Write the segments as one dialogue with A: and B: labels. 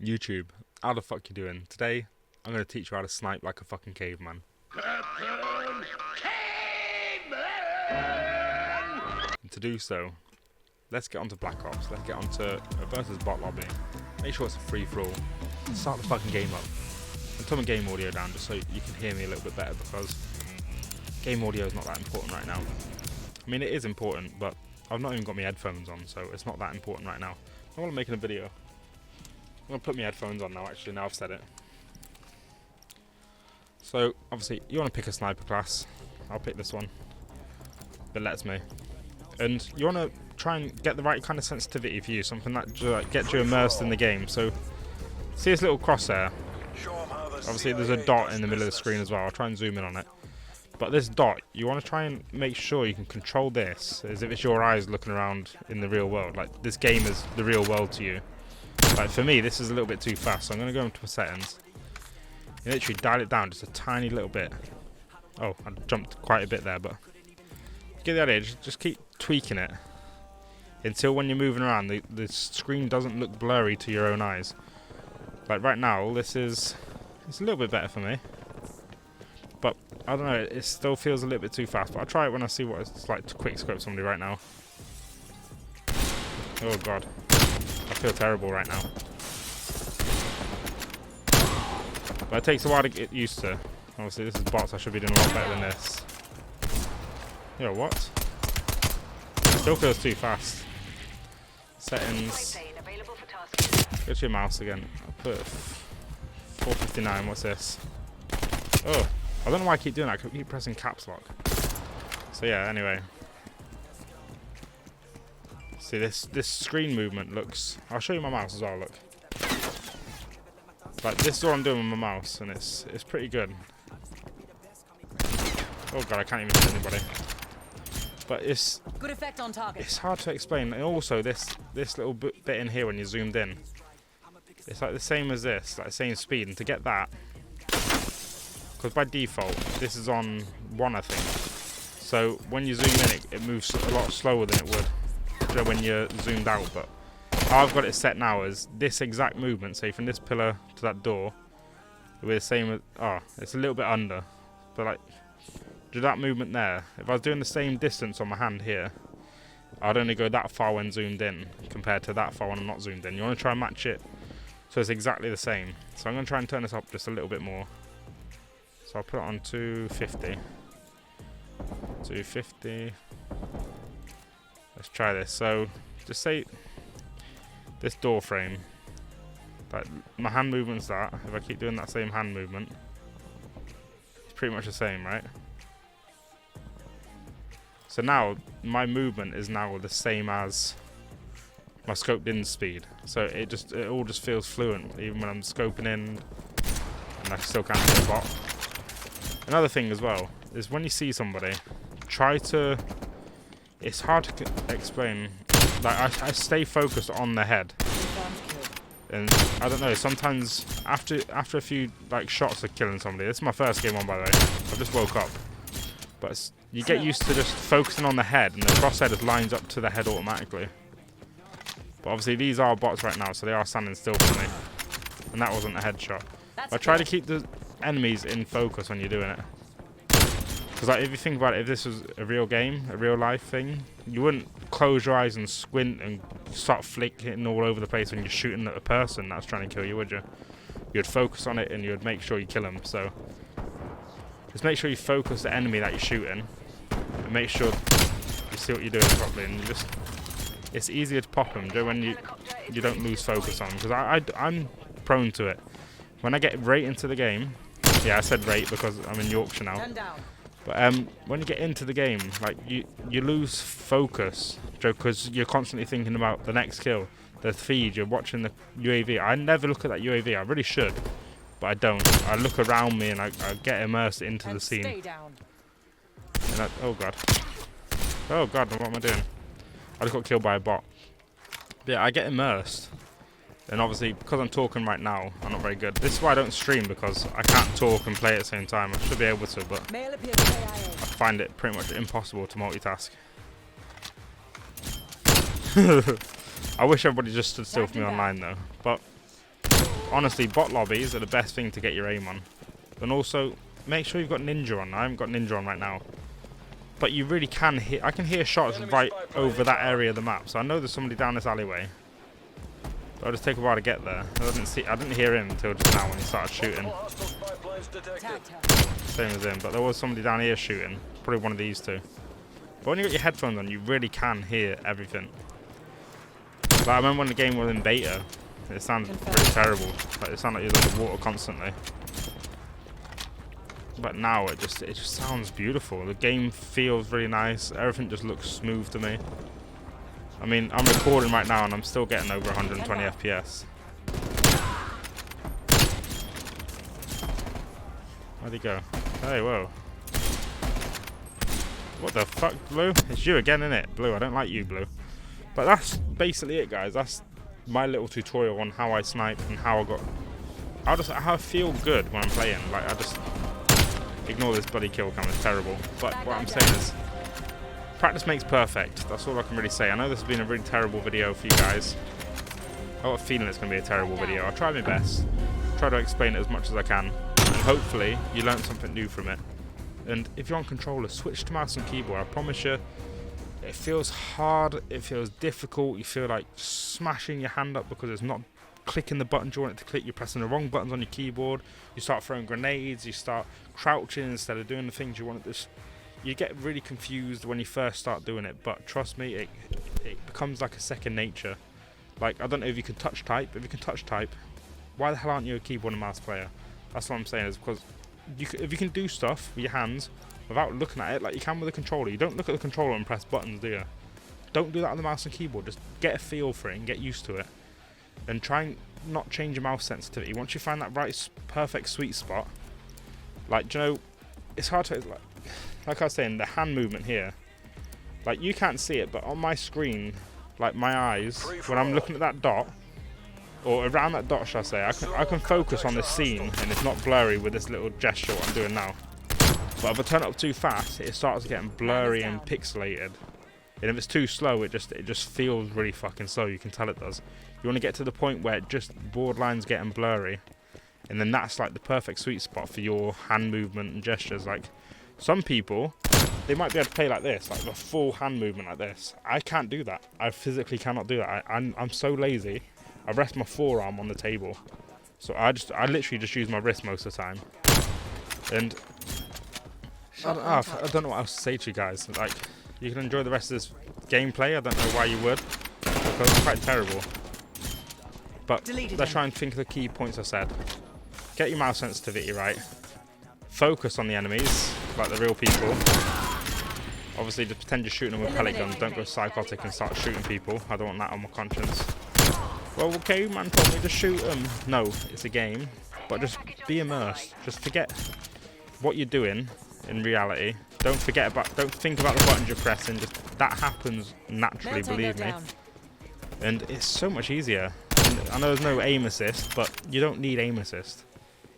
A: YouTube, how the fuck you doing? Today, I'm going to teach you how to snipe like a fucking caveman. And to do so, let's get onto Black Ops. Let's get onto a versus bot lobby. Make sure it's a free-for-all. Start the fucking game up. And turn my game audio down just so you can hear me a little bit better, because game audio is not that important right now. I mean, it is important, but I've not even got my headphones on, so it's not that important right now. I want to make a video. I'm going to put my headphones on now, actually, now I've said it. So, obviously, you want to pick a sniper class. I'll pick this one. It lets me. And you want to try and get the right kind of sensitivity for you, something that gets you immersed in the game. So, see this little crosshair? Obviously, there's a dot in the middle of the screen as well. I'll try and zoom in on it. But this dot, you want to try and make sure you can control this as if it's your eyes looking around in the real world. Like, this game is the real world to you. Like, for me, this is a little bit too fast, so I'm going to go into settings. You literally dial it down just a tiny little bit. Oh, I jumped quite a bit there, but get the idea. Just keep tweaking it until when you're moving around, the screen doesn't look blurry to your own eyes. Like right now, it's a little bit better for me, but I don't know. It still feels a little bit too fast. But I'll try it when I see what it's like to quickscope somebody right now. Oh god, I feel terrible right now. But it takes a while to get used to. Obviously, this is bots. I should be doing a lot better than this. Yo, what? Still feels too fast. Settings. Go to your mouse again. I'll put 459. What's this? Oh, I don't know why I keep doing that. I keep pressing caps lock. So yeah. Anyway, see this screen movement looks. I'll show you my mouse as well. Look. Like, this is what I'm doing with my mouse, and it's pretty good. Oh god, I can't even hit anybody. But it's good effect on target. It's hard to explain. And also this little bit in here when you're zoomed in, it's like the same as this, like the same speed. And to get that, because by default this is on 1, I think. So when you zoom in, it moves a lot slower than it would when you're zoomed out. But how I've got it set now is this exact movement, say from this pillar to that door, with the same as, it's a little bit under, but like, do that movement there. If I was doing the same distance on my hand here, I'd only go that far when zoomed in, compared to that far when I'm not zoomed in. You want to try and match it so it's exactly the same. So I'm going to try and turn this up just a little bit more. So I'll put it on 250. 250. Let's try this. So, just say this door frame, like my hand movement's that. If I keep doing that same hand movement, it's pretty much the same, right? So now my movement is now the same as my scoped in speed. So it all just feels fluent, even when I'm scoping in, and I still can't see a bot. Another thing as well is when you see somebody, try to. It's hard to explain. Like I stay focused on the head, and I don't know. Sometimes after a few like shots of killing somebody, this is my first game on, by the way. I just woke up, but you get used to just focusing on the head, and the crosshair just lines up to the head automatically. But obviously these are bots right now, so they are standing still for me, and that wasn't a headshot. But try to keep the enemies in focus when you're doing it. Because like, if you think about it, if this was a real game, a real life thing, you wouldn't close your eyes and squint and start flicking all over the place when you're shooting at a person that's trying to kill you, would you? You'd focus on it and you'd make sure you kill them. So just make sure you focus the enemy that you're shooting, and make sure you see what you're doing properly. And it's easier to pop them when you don't lose focus on them. Because I'm prone to it. When I get right into the game, yeah, I said right because I'm in Yorkshire now. But when you get into the game, like you lose focus, because you're constantly thinking about the next kill, the feed. You're watching the UAV. I never look at that UAV. I really should, but I don't. I look around me and I get immersed into the scene. And oh god, what am I doing? I just got killed by a bot. But yeah, I get immersed. And obviously, because I'm talking right now, I'm not very good. This is why I don't stream, because I can't talk and play at the same time. I should be able to, but I find it pretty much impossible to multitask. I wish everybody just stood still for me online though. But honestly, bot lobbies are the best thing to get your aim on. And also, make sure you've got ninja on. I haven't got ninja on right now. But you really can hear, I can hear shots right over that area of the map. So I know there's somebody down this alleyway. But it'll just take a while to get there. I didn't hear him until just now when he started shooting. Same as him, but there was somebody down here shooting. Probably one of these two. But when you got your headphones on, you really can hear everything. Like, I remember when the game was in beta, it sounded really terrible. Like, it sounded like you was underwater constantly. But now it just sounds beautiful. The game feels really nice. Everything just looks smooth to me. I mean, I'm recording right now and I'm still getting over 120 FPS. Where'd he go? Hey, whoa. What the fuck, Blue? It's you again, innit? Blue, I don't like you, Blue. But that's basically it, guys. That's my little tutorial on how I snipe and how how I feel good when I'm playing. Like, I just ignore this bloody kill cam, it's terrible. But what I'm saying is, practice makes perfect. That's all I can really say. I know this has been a really terrible video for you guys. I got a feeling it's going to be a terrible video. I'll try my best. Try to explain it as much as I can. And hopefully, you learn something new from it. And if you're on controller, switch to mouse and keyboard. I promise you, it feels hard, it feels difficult. You feel like smashing your hand up because it's not clicking the buttons you want it to click. You're pressing the wrong buttons on your keyboard. You start throwing grenades. You start crouching instead of doing the things you want to. You get really confused when you first start doing it. But trust me, it becomes like a second nature. Like, I don't know if you can touch type. If you can touch type, why the hell aren't you a keyboard and mouse player? That's what I'm saying, is because if you can do stuff with your hands without looking at it like you can with a controller. You don't look at the controller and press buttons, do you? Don't do that on the mouse and keyboard. Just get a feel for it and get used to it. And try and not change your mouse sensitivity. Once you find that right, perfect sweet spot, like, do you know, it's hard to, like I was saying, the hand movement here, like, you can't see it, but on my screen, like, my eyes, when I'm looking at that dot, or around that dot, shall I say, I can focus on the scene and it's not blurry with this little gesture what I'm doing now. But if I turn it up too fast, it starts getting blurry and pixelated. And if it's too slow, it just feels really fucking slow. You can tell it does. You want to get to the point where it just borderline's getting blurry, and then that's like the perfect sweet spot for your hand movement and gestures. Like, some people, they might be able to play like this, like the full hand movement like this. I can't do that. I physically cannot do that. I'm so lazy. I rest my forearm on the table, so I literally just use my wrist most of the time. And I don't know what else to say to you guys. Like, you can enjoy the rest of this gameplay. I don't know why you would, because it's quite terrible. But let's try and think of the key points I said. Get your mouse sensitivity right. Focus on the enemies, like the real people. Obviously, just pretend you're shooting them with pellet guns. Don't go psychotic and start shooting people. I don't want that on my conscience. Well, okay, man told me to shoot them. No, it's a game. But just be immersed. Just forget what you're doing in reality. Don't think about the buttons you're pressing. Just, that happens naturally, believe me. And it's so much easier. And I know there's no aim assist, but you don't need aim assist.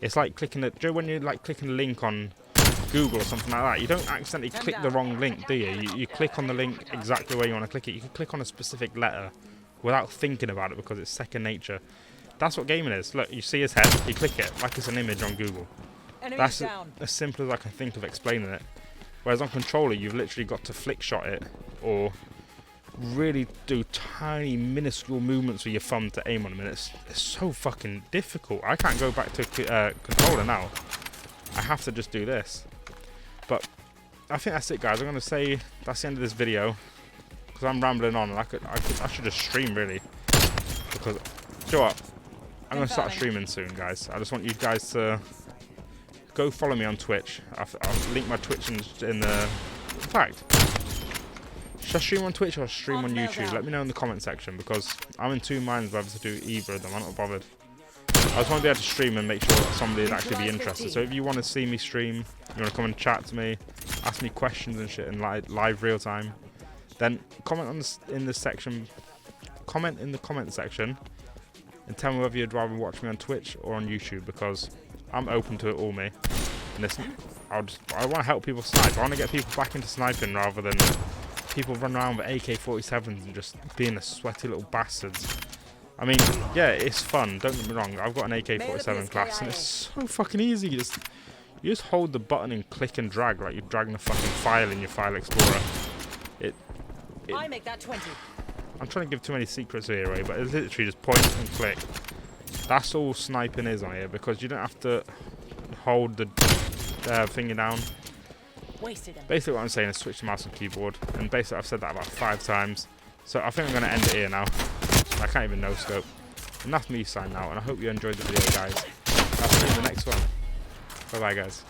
A: It's like clicking when you're like clicking a link on Google or something like that, you don't accidentally click the wrong link, do you? You click on the link exactly where you want to click it. You can click on a specific letter without thinking about it because it's second nature. That's what gaming is. Look, you see his head, you click it like it's an image on Google. That's as simple as I can think of explaining it. Whereas on controller, you've literally got to flick shot it or really do tiny minuscule movements with your thumb to aim on them, and it's so fucking difficult. I can't go back to controller now. I have to just do this. But I think that's it, guys. I'm going to say that's the end of this video because I'm rambling on, and I should just stream really, because, you know what, I'm going to start streaming soon, guys. I just want you guys to go follow me on Twitch. I'll link my Twitch in the... In fact, should I stream on Twitch or stream on YouTube? Let me know in the comment section, because I'm in two minds whether to do either of them. I'm not bothered. I just want to be able to stream and make sure that somebody would actually be interested. So if you want to see me stream, you want to come and chat to me, ask me questions and shit in live real time, then comment in the comment in the comment section and tell me whether you'd rather watch me on Twitch or on YouTube, because I'm open to it all, me. And I want to help people snipe. I want to get people back into sniping rather than people run around with AK-47s and just being a sweaty little bastards. I mean, yeah, it's fun. Don't get me wrong. I've got an AK-47 class, and it's so fucking easy. You just hold the button and click and drag like you're dragging a fucking file in your file explorer.
B: I make that 20.
A: I'm trying to give too many secrets away, but it's literally just point and click. That's all sniping is on here, because you don't have to hold the finger down.
B: Wasted him.
A: Basically what I'm saying is switch to mouse and keyboard, and basically I've said that about 5 times. So I think I'm going to end it here now. I can't even no-scope. And that's me signing out, and I hope you enjoyed the video, guys. I'll see you in the next one. Bye-bye, guys.